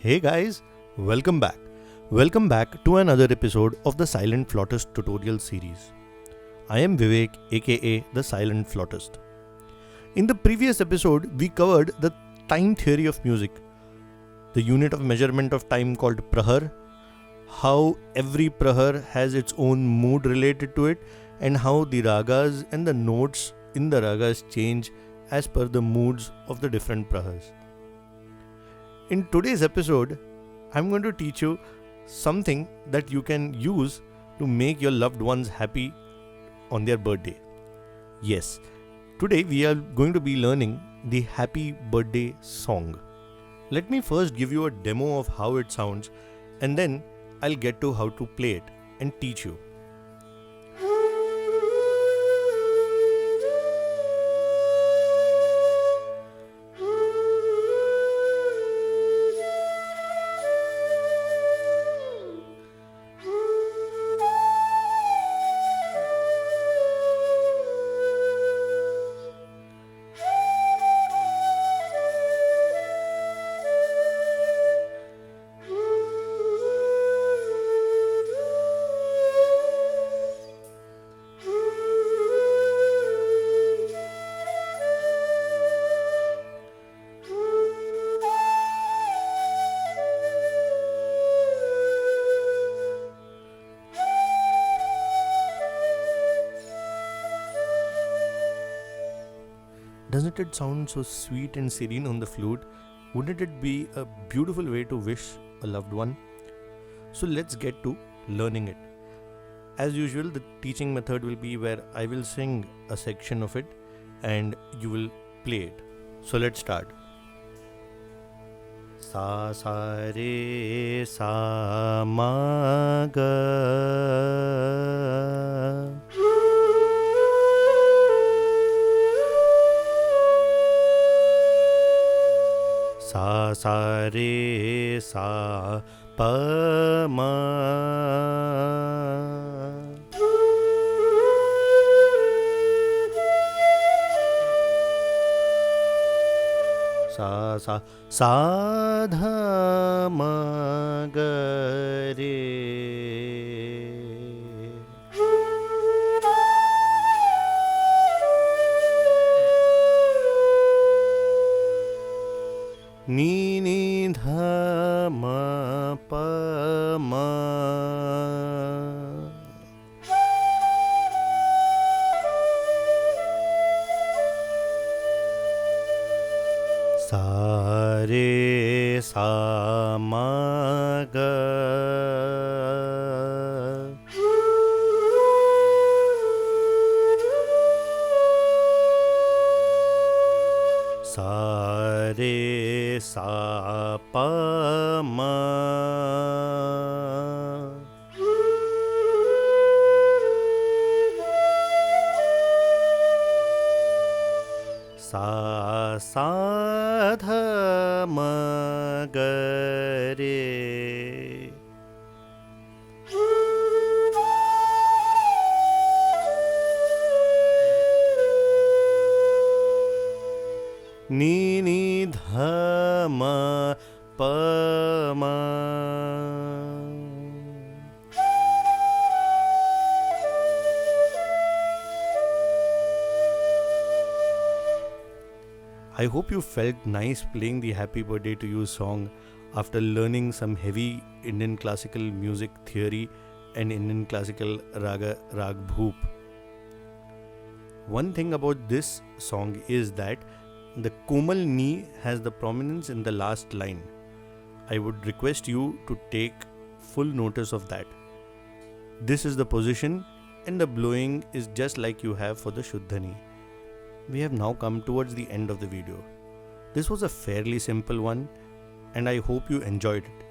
Hey guys, welcome back. Welcome back to another episode of the Silent Flautist tutorial series. I am Vivek, aka the Silent Flautist. In the previous episode, we covered the time theory of music, the unit of measurement of time called prahar, how every prahar has its own mood related to it, and how the ragas and the notes in the ragas change as per the moods of the different prahars. In today's episode, I'm going to teach you something that you can use to make your loved ones happy on their birthday. Yes, today we are going to be learning the happy birthday song. Let me first give you a demo of how it sounds, and then I'll get to how to play it and teach you. Doesn't it sound so sweet and serene on the flute? Wouldn't it be a beautiful way to wish a loved one? So let's get to learning it. As usual, the teaching method will be where I will sing a section of it and you will play it. So let's start. Sa sa re sa ma ga. Sa sa re sa pa ma. Sa sa sa dha ma ga re. Ni ni dha ma pa ma. Sa re sa ma ga. Sa re sa pa ma. Sa sa dha ma ga re. Ni ni dha ma pa ma. I hope you felt nice playing the Happy Birthday to You song after learning some heavy Indian classical music theory and Indian classical raga rag bhoop. One thing about this song is that the Komal Ni has the prominence in the last line. I would request you to take full notice of that. This is the position and the blowing is just like you have for the Shuddhani. We have now come towards the end of the video. This was a fairly simple one and I hope you enjoyed it.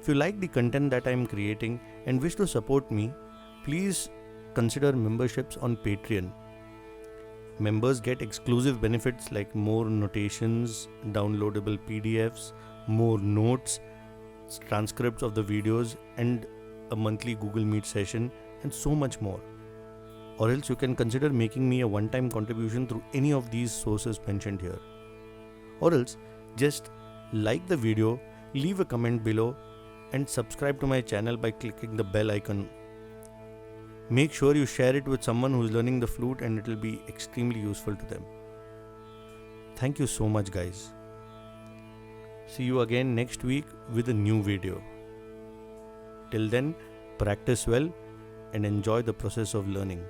If you like the content that I am creating and wish to support me, please consider memberships on Patreon. Members get exclusive benefits like more notations, downloadable PDFs, more notes, transcripts of the videos, and a monthly Google Meet session, and so much more. Or else you can consider making me a one-time contribution through any of these sources mentioned here. Or else just like the video, leave a comment below and subscribe to my channel by clicking the bell icon. Make sure you share it with someone who is learning the flute and it will be extremely useful to them. Thank you so much, guys. See you again next week with a new video. Till then, practice well and enjoy the process of learning.